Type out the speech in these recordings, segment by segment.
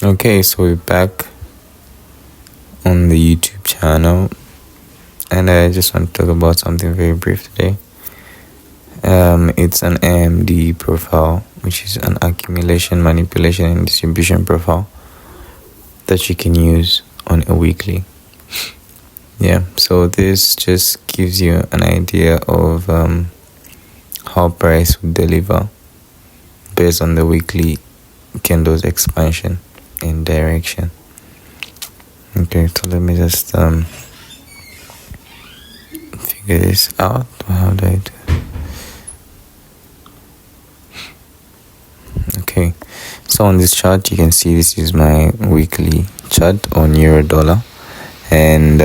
Okay, so we're back on the YouTube channel, and I just want to talk about something very brief today. It's an AMD profile, which is an accumulation, manipulation, and distribution profile that you can use on a weekly. So this just gives you an idea of how price would deliver based on the weekly candles expansion and direction. Okay, so let me just figure this out. How do I do it? Okay, so on this chart you can see this is my weekly chart on euro dollar, and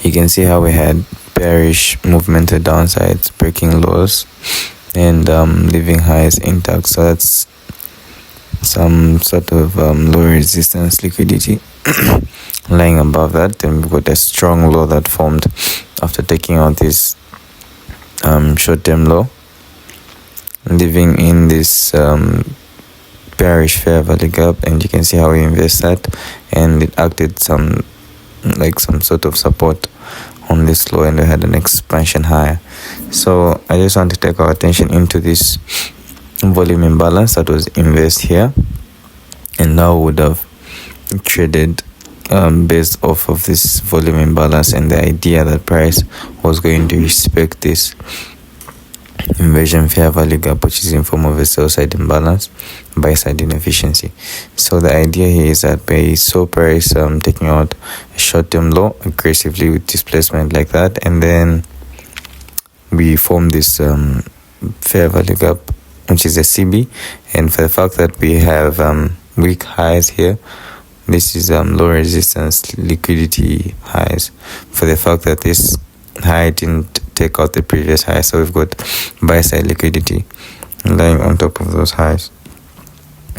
you can see how we had bearish movement to downsides, breaking lows and leaving highs intact. So that's some sort of low resistance liquidity lying above that. Then we've got a strong low that formed after taking out this short-term low, living in this bearish fair value gap, and you can see how we invest that, and it acted some sort of support on this low, and we had an expansion higher. So I just want to take our attention into this volume imbalance that was invest here, and now would have traded based off of this volume imbalance and the idea that price was going to respect this inversion fair value gap, which is in form of a sell side imbalance, buy side inefficiency. So the idea here is that we saw price taking out a short-term low aggressively with displacement like that, and then we form this fair value gap, which is a CB, and for the fact that we have weak highs here, this is low resistance liquidity highs, for the fact that this high didn't take out the previous high, so we've got buy side liquidity lying on top of those highs.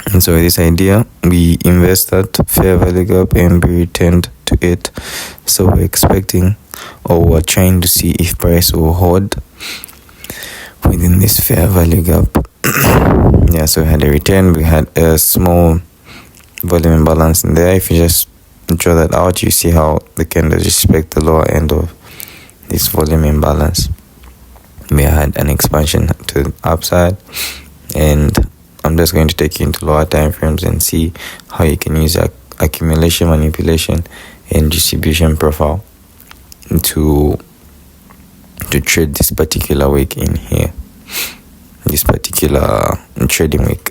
And so this idea, we invest that fair value gap and we returned to it. So we're expecting, or we're trying to see if price will hold within this fair value gap. So we had a return, we had a small volume imbalance in there. If you just draw that out, you see how the candles respect the lower end of this volume imbalance. We had an expansion to the upside, and I'm just going to take you into lower time frames and see how you can use accumulation, manipulation, and distribution profile to trade this particular week in here, this particular trading week.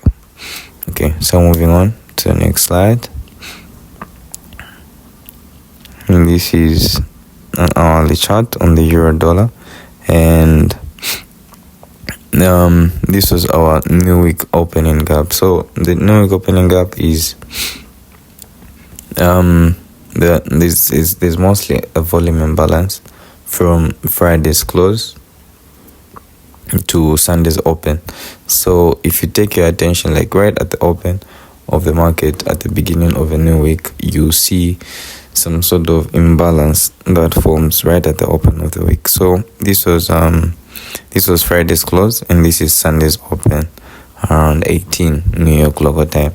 Okay, so moving on to the next slide. And this is an hourly chart on the euro dollar, and this was our new week opening gap. So the new week opening gap is there's mostly a volume imbalance from Friday's close to Sunday's open. So if you take your attention, like right at the open of the market at the beginning of a new week, you see some sort of imbalance that forms right at the open of the week. So this was Friday's close, and this is Sunday's open around 18 New York local time.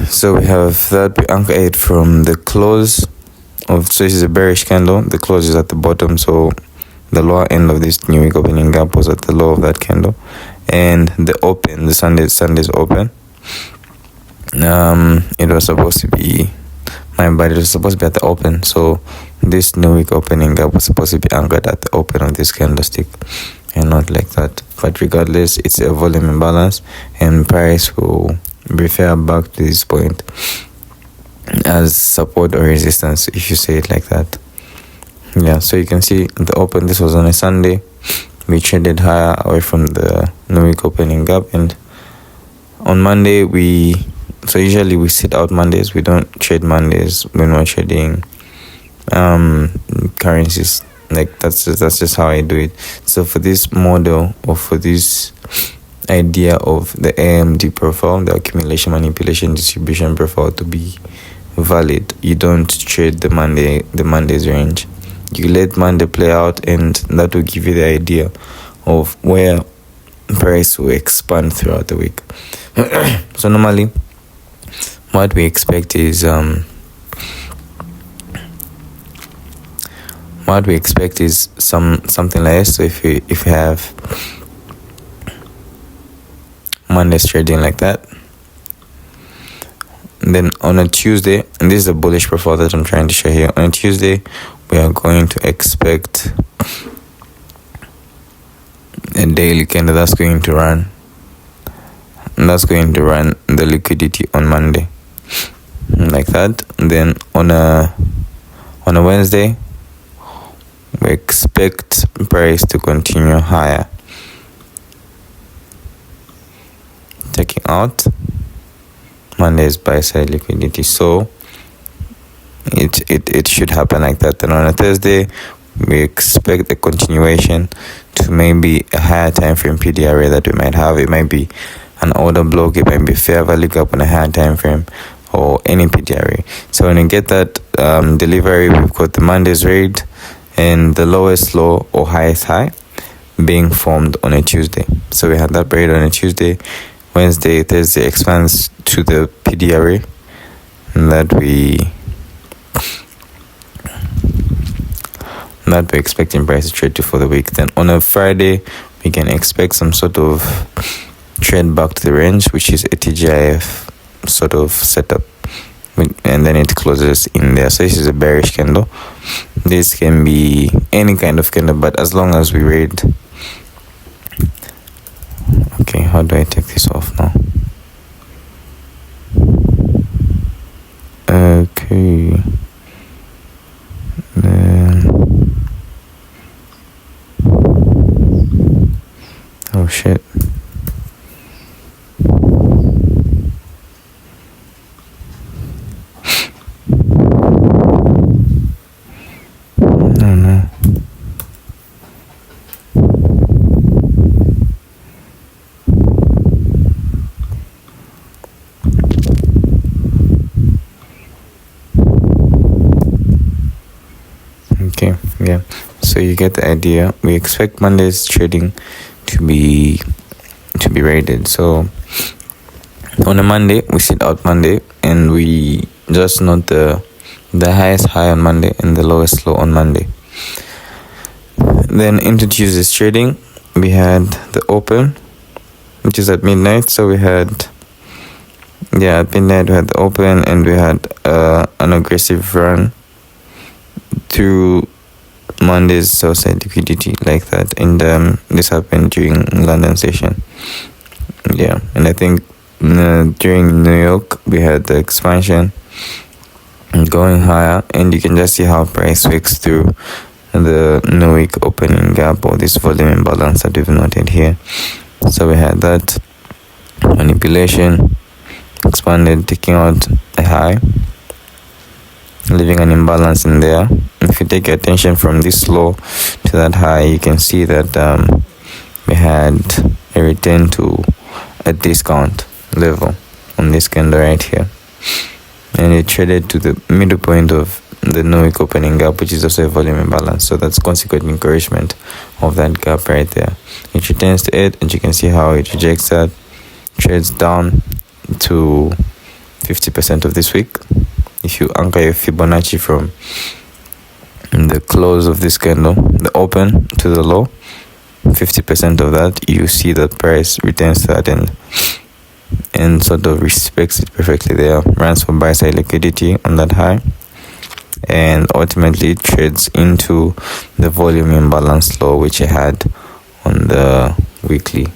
So we have that. We anchor it from the close of, so this is a bearish candle, the close is at the bottom, so the lower end of this new week opening gap was at the low of that candle, and the open, the Sunday's open, it was supposed to be but it was supposed to be at the open. So this new week opening gap was supposed to be anchored at the open of this candlestick and not like that. But regardless, it's a volume imbalance, and price will refer back to this point as support or resistance, if you say it like that. So you can see the open, this was on a Sunday, we traded higher away from the new week opening gap, and on Monday so usually we sit out Mondays. We don't trade Mondays when we're trading currencies. Like that's just how I do it. So for this model, or for this idea of the AMD profile, the accumulation, manipulation, distribution profile to be valid, you don't trade the Monday's range. You let Monday play out, and that will give you the idea of where price will expand throughout the week. So normally what we expect is something like this. So if you have Monday's trading like that, and then on a Tuesday, and this is a bullish profile that I'm trying to show here, on a Tuesday we are going to expect a daily candle that's going to run the liquidity on Monday like that. And then on a Wednesday we expect price to continue higher, taking out Monday's buy side liquidity. So it should happen like that. Then on a Thursday we expect a continuation to maybe a higher time frame PDRA that we might have. It might be an order block, it might be fair value gap on a higher time frame, or any PDRA. So when you get that delivery, we've got the Monday's raid and the lowest low or highest high being formed on a Tuesday. So we had that raid on a Tuesday. Wednesday, Thursday expands to the PDRA that we're expecting price to trade to for the week. Then on a Friday, we can expect some sort of trade back to the range, which is a TGIF sort of setup, and then it closes in there. So this is a bearish candle. This can be any kind of candle, but as long as we raid. Okay, how do I take this off now? Okay. Oh shit. Okay, yeah, so you get the idea. We expect Monday's trading to be rated. So on a Monday, we sit out Monday and we just note the highest high on Monday and the lowest low on Monday. Then into Tuesday's trading, we had the open, which is at midnight. So we had at midnight we had the open, and we had an aggressive run through Monday's sell side liquidity like that. And this happened during London session. Yeah, and I think during New York we had the expansion going higher, and you can just see how price wicks through the New Week opening gap, or this volume imbalance that we've noted here. So we had that manipulation, expanded, taking out a high, leaving an imbalance in there. If you take your attention from this low to that high, you can see that we had a return to a discount level on this candle right here, and it traded to the middle point of the New Week opening gap, which is also a volume imbalance. So that's consequent encouragement of that gap right there. It returns to it, and you can see how it rejects that, trades down to 50% of this week. If you anchor your Fibonacci from the close of this candle, the open to the low, 50% of that, you see the price returns to that and sort of respects it perfectly there, runs for buy side liquidity on that high, and ultimately trades into the volume imbalance low, which I had on the weekly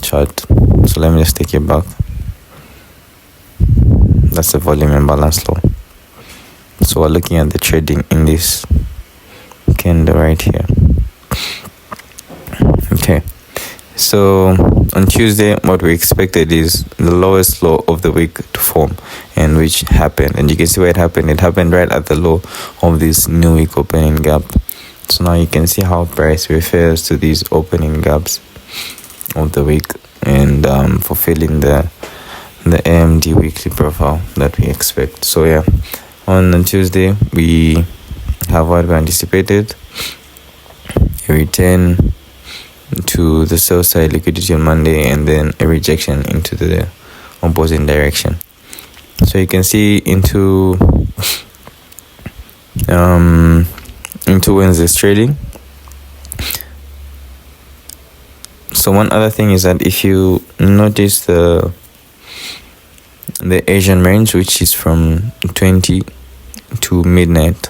chart. So let me just take it back. That's the volume imbalance low. So we're looking at the trading in this candle right here. Okay, so on Tuesday what we expected is the lowest low of the week to form, and which happened, and you can see where it happened. It happened right at the low of this New Week opening gap. So now you can see how price refers to these opening gaps of the week, and fulfilling the AMD weekly profile that we expect. So yeah, on Tuesday we have what we anticipated, a return to to the sell side liquidity on Monday, and then a rejection into the opposing direction. So you can see into Wednesday's trading. So one other thing is that if you notice the Asian range, which is from 20 to midnight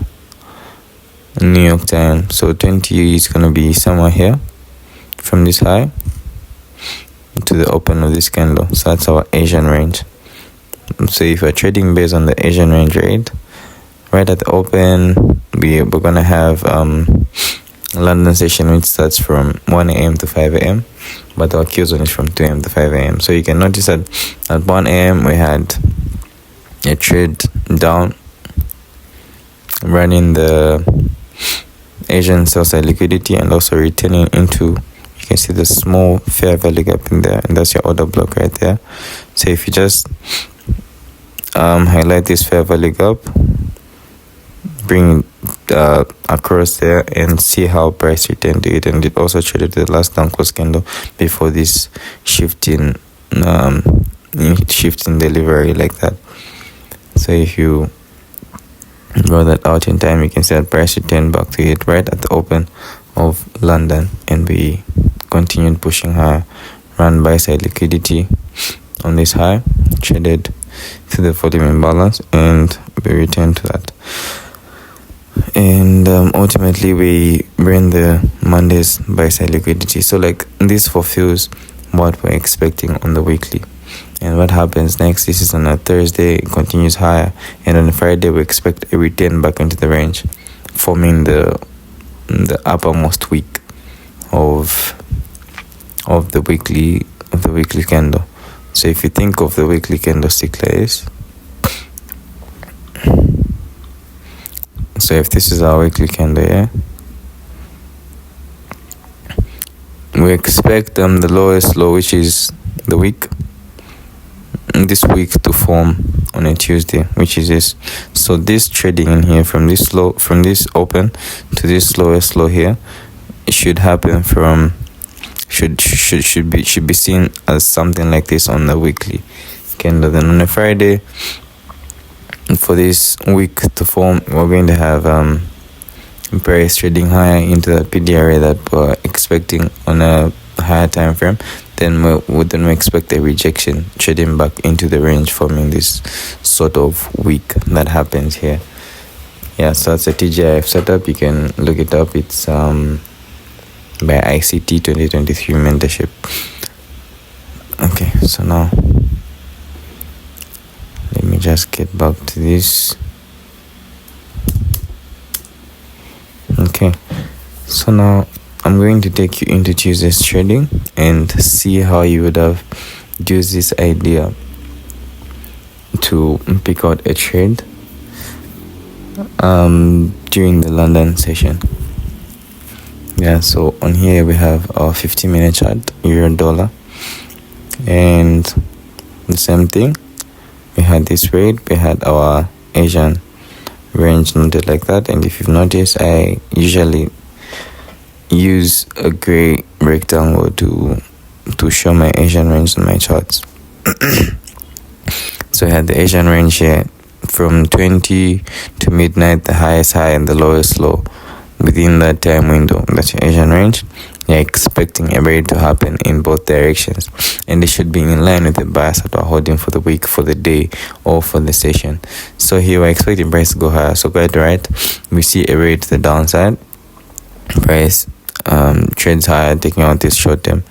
New York time, so 20 is going to be somewhere here from this high to the open of this candle. So that's our Asian range. So if you're trading based on the Asian range rate, right at the open, we're going to have London session, which starts from 1 a.m. to 5 a.m. but our Q zone is from 2 a.m. to 5 a.m. So you can notice that at 1 a.m. we had a trade down running the Asian sell side liquidity and also returning into, you can see the small fair value gap in there, and that's your order block right there. So if you just highlight this fair value gap, bring it across there and see how price returned to it, and it also traded the last down close candle before this shift in delivery like that. So if you draw that out in time, you can see that price returned back to it right at the open of London, and we continued pushing higher, run buy side liquidity on this high, traded to the volume imbalance, and we returned to that. And ultimately we bring the Monday's buy side liquidity. So like this fulfills what we're expecting on the weekly. And what happens next, this is on a Thursday, it continues higher, and on a Friday we expect a return back into the range, forming the uppermost week of the weekly candle. So if you think of the weekly candlestick like this, so if this is our weekly candle here, we expect the lowest low, which is the week, this week, to form on a Tuesday, which is this. So this trading in here from this low, from this open to this lowest low here, it should happen from should be seen as something like this on the weekly candle. Then on a Friday, for this week to form, we're going to have price trading higher into the PDRA that we're expecting on a higher time frame. Then we expect a rejection trading back into the range, forming this sort of week that happens here. Yeah, so that's a TGIF setup. You can look it up. It's by ICT 2023 mentorship. Okay, so now let me just get back to this. Okay, so now I'm going to take you into Tuesday's trading and see how you would have used this idea to pick out a trade during the London session. Yeah, so on here we have our 50-minute chart, euro dollar, and the same thing. We had this rate, we had our Asian range noted like that, and if you've noticed, I usually use a gray rectangle to show my Asian range on my charts. So I had the Asian range here from 20 to midnight, the highest high and the lowest low. Within that time window, that's your Asian range. You're expecting a rate to happen in both directions, and it should be in line with the bias that we're holding for the week, for the day, or for the session. So here we're expecting price to go higher. So quite right, we see a rate to the downside. Price trades higher, taking out this short term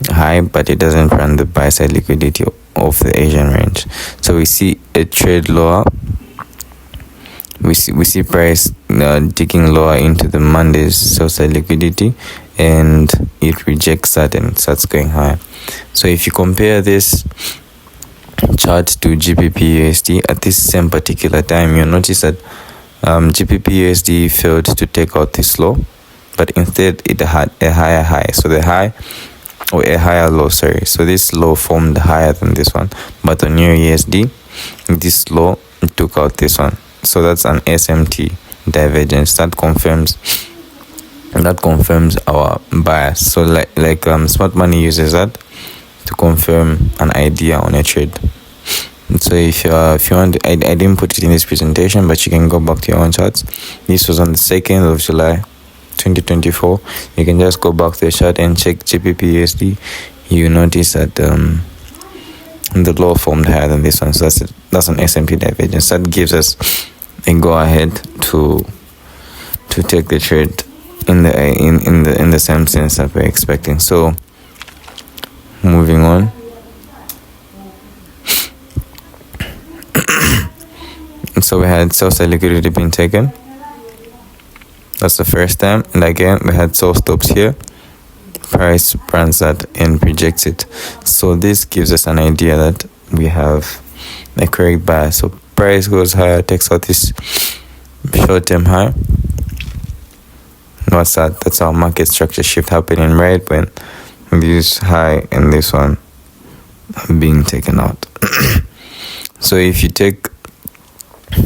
high, but it doesn't run the buy side liquidity of the Asian range. So we see a trade lower. We see price ticking lower into the Monday's sell side liquidity, and it rejects that and starts going higher. So if you compare this chart to GBP USD at this same particular time, you'll notice that GBP USD failed to take out this low, but instead it had a higher high. So the high, or a higher low, sorry. So this low formed higher than this one, but on Euro USD, this low took out this one. So that's an SMT divergence that confirms that confirms our bias. So like smart money uses that to confirm an idea on a trade. So if you want, I didn't put it in this presentation, but you can go back to your own charts. This was on the 2nd of July 2024. You can just go back to the chart and check GBP/USD. You notice that the low formed higher than this one. So that's an S&P divergence. That gives us a go ahead to take the trade in the same sense that we're expecting. So moving on. So we had sell-side liquidity being taken. That's the first time. And again, we had sell stops here. Price runs that and rejects it. So this gives us an idea that we have a correct bias. So price goes higher, takes out this short-term high. What's that? That's our market structure shift happening right when this high and this one are being taken out. So if you take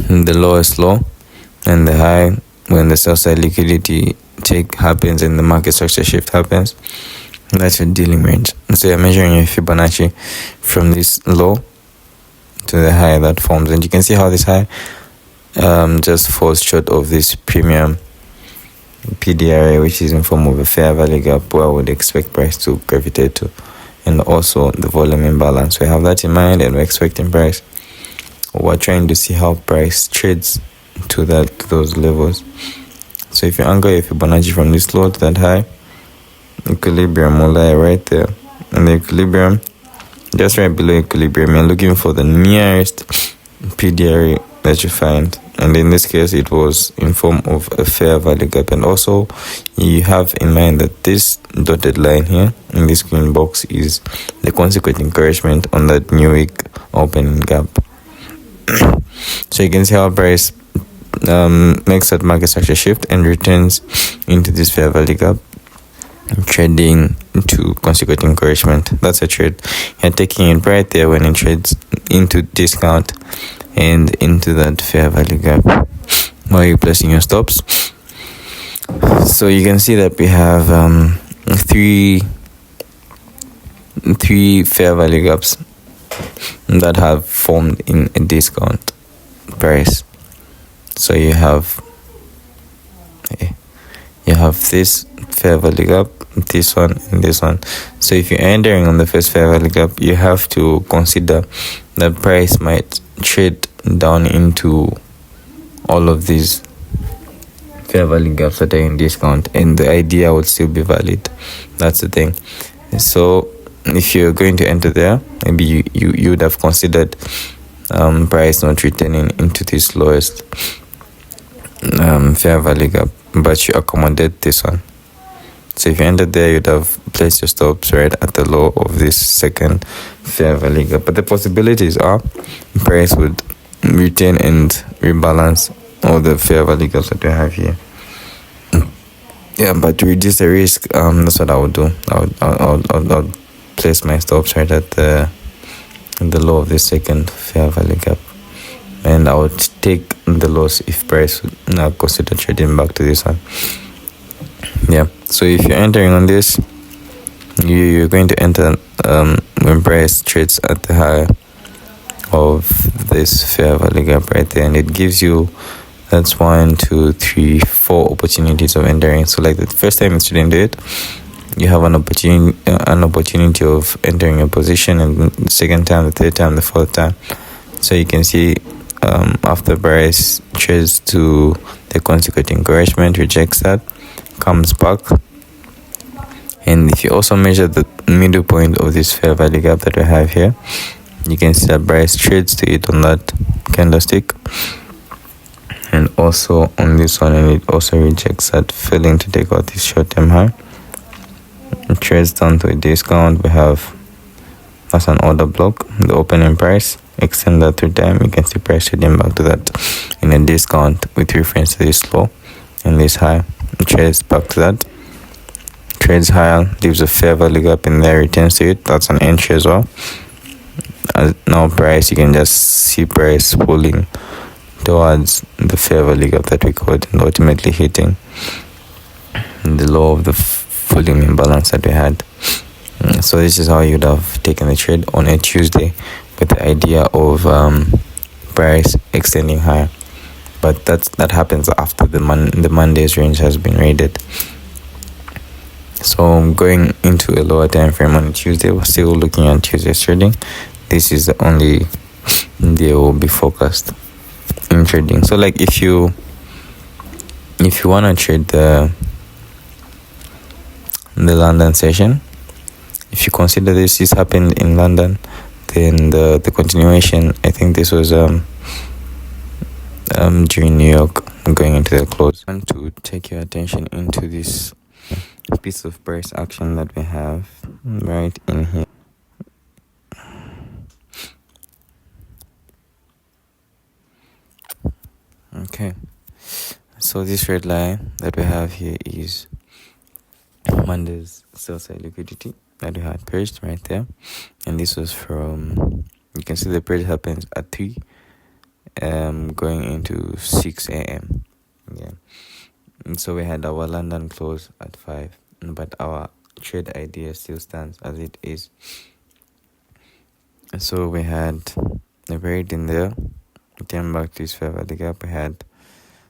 the lowest low and the high when the sell side liquidity take happens and the market structure shift happens, that's your dealing range. So you're measuring your Fibonacci from this low to the high that forms, and you can see how this high just falls short of this premium PDRA, which is in form of a fair value gap where I would expect price to gravitate to, and also the volume imbalance. We have that in mind, and we're expecting price. We're trying to see how price trades to those levels. So if you anchor your Fibonacci from this low to that high, equilibrium will lie right there. And the equilibrium, just right below equilibrium, you're looking for the nearest PDRA that you find. And in this case, it was in form of a fair value gap. And also, you have in mind that this dotted line here in this green box is the consequent encouragement on that new week opening gap. So you can see how price makes that market structure shift and returns into this fair value gap, trading to consequent encouragement. That's a trade. You're taking it right there when it trades into discount and into that fair value gap while you're placing your stops. So you can see that we have three fair value gaps that have formed in a discount price. So you have this fair value gap, this one, and this one. So if you're entering on the first fair value gap, you have to consider that price might trade down into all of these fair value gaps that are in discount, and the idea would still be valid. That's the thing. So if you're going to enter there, maybe you would have considered price not returning into this lowest fair value gap, but you accommodate this one. So if you enter there, you'd have placed your stops right at the low of this second fair value gap. But the possibilities are price would retain and rebalance all the fair value gaps that we have here. Yeah, but to reduce the risk, that's what I would do. I would place my stops right at the low of this second fair value gap, and I would take the loss if price would now consider trading back to this one. Yeah, so if you're entering on this, you're going to enter when price trades at the high of this fair value gap right there, and it gives you, that's 1, 2, 3, 4 opportunities of entering. So like the first time you didn't do it, you have an opportunity of entering a position, and the second time, the third time, the fourth time. So you can see after price trades to the consequent encouragement, rejects that, comes back, and if you also measure the middle point of this fair value gap that we have here, you can see that price trades to it on that candlestick and also on this one, and it also rejects that, failing to take out this short-term high. It trades down to a discount. We have, that's an order block, the opening price, extend that through time, you can see price trading back to that in a discount with reference to this low and this high. It trades back to that, trades higher, leaves a fair value gap in there, returns to it. That's an entry as well. Now price, you can just see price pulling towards the fair value gap that we caught and ultimately hitting the law of the volume imbalance that we had. So this is how you would have taken the trade on a Tuesday with the idea of price extending higher. But that happens after the Monday's range has been raided. So going into a lower time frame on Tuesday, we're still looking at Tuesday's trading. This is the only day will be focused in trading. So like if you want to trade the London session, if you consider this happened in London, then the continuation, I think this was during New York going into the close. I want to take your attention into this piece of price action that we have right in here. Okay, so this red line that we have here is Monday's sell side liquidity that we had purged right there, and this was from, you can see the purge happens at 3 going into 6 a.m. yeah, and so we had our London close at 5, but our trade idea still stands as it is. So we had a raid in there, we came back to this fair value gap, we had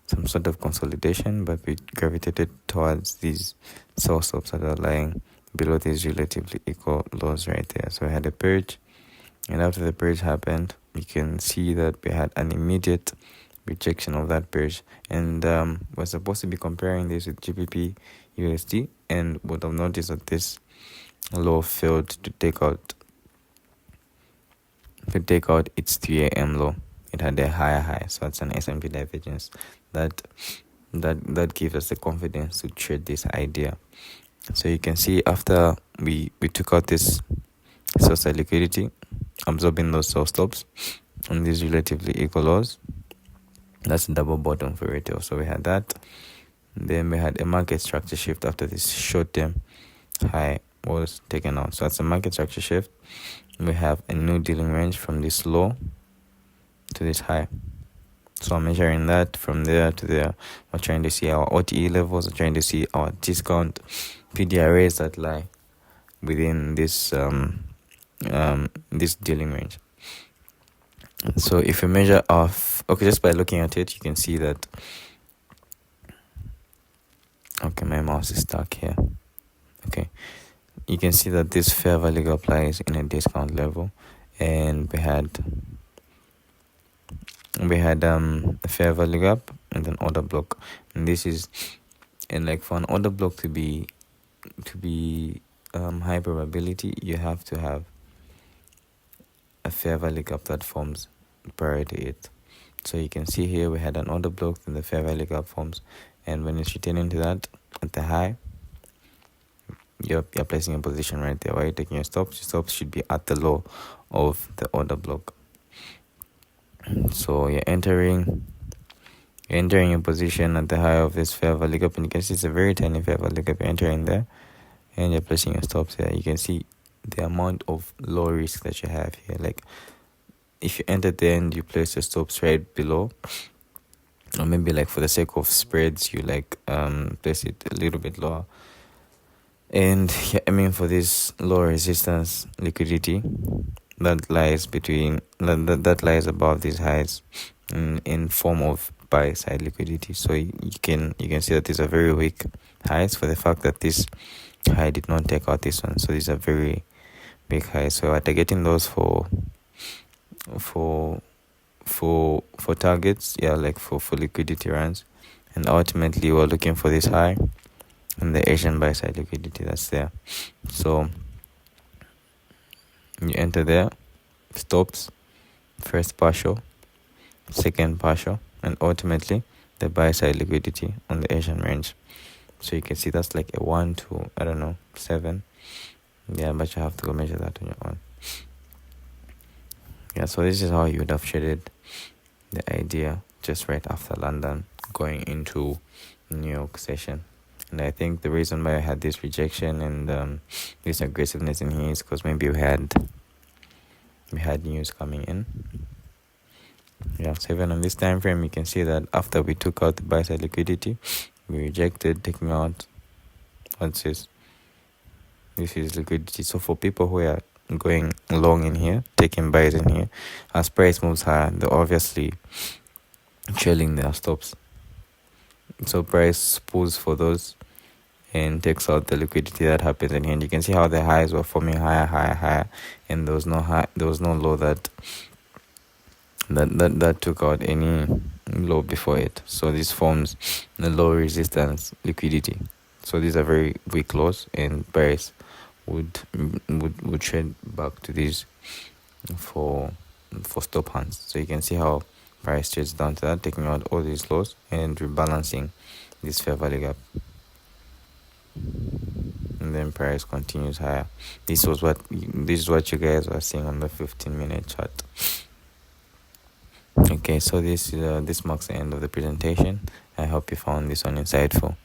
some sort of consolidation, but we gravitated towards these sell stops that are lying below these relatively equal lows right there. So we had a purge, and after the purge happened, you can see that we had an immediate rejection of that purge, and we're supposed to be comparing this with GBP USD, and would have noticed that this low failed to take out its 3 a.m. low. It had a higher high, so it's an S&P divergence that gives us the confidence to trade this idea. So you can see after we took out this sell side liquidity, absorbing those sell stops on these relatively equal lows, that's a double bottom for retail. So we had that. Then we had a market structure shift after this short-term high was taken out. So that's a market structure shift. We have a new dealing range from this low to this high. So I'm measuring that from there to there. We're trying to see our OTE levels. We're trying to see our discount PDRAs that lie within this this dealing range. So if you measure off, okay, just by looking at it, you can see that. Okay, my mouse is stuck here. Okay, you can see that this fair value gap lies in a discount level, and we had a fair value gap and an order block, and this is, and like for an order block to be high probability, you have to have a fair value gap that forms prior to it. So you can see here we had an order block, and the fair value gap forms, and when it's returning to that at the high, you're placing a position right there. While you're taking your stops should be at the low of the order block. So you're entering a position at the high of this fair value gap, and you can see it's a very tiny fair value gap. You're entering there, and you're placing your stops here. You can see the amount of low risk that you have here. Like if you enter there and you place your stops right below, or maybe like for the sake of spreads, you like place it a little bit lower, and you're aiming for this low resistance liquidity that lies between that lies above these highs in form of buy side liquidity. So you can see that these are very weak highs for the fact that this high did not take out this one. So these are very weak highs. So we're targeting those for targets, like for liquidity runs, and ultimately we're looking for this high and the Asian buy side liquidity that's there. So you enter there, stops, first partial, second partial, and ultimately the buy side liquidity on the Asian range. So you can see that's like a 1 to, I don't know, 7. Yeah, but you have to go measure that on your own. Yeah, so this is how you would have traded the idea just right after London going into New York session. And I think the reason why I had this rejection and this aggressiveness in here is because maybe we had news coming in. Yeah, so even on this time frame, you can see that after we took out the buy side liquidity, we rejected taking out What's this? This is liquidity. So for people who are going long in here, taking buys in here, as price moves higher, they're obviously trailing their stops. So price pulls for those and takes out the liquidity that happens in here. And you can see how the highs were forming higher, and there was no high, there was no low that took out any low before it. So this forms the low resistance liquidity. So these are very weak lows, and price would trade back to these for stop hands. So you can see how price trades down to that, taking out all these lows and rebalancing this fair value gap. And then price continues higher. This is what you guys were seeing on the 15-minute chart. Okay, so this marks the end of the presentation. I hope you found this one insightful.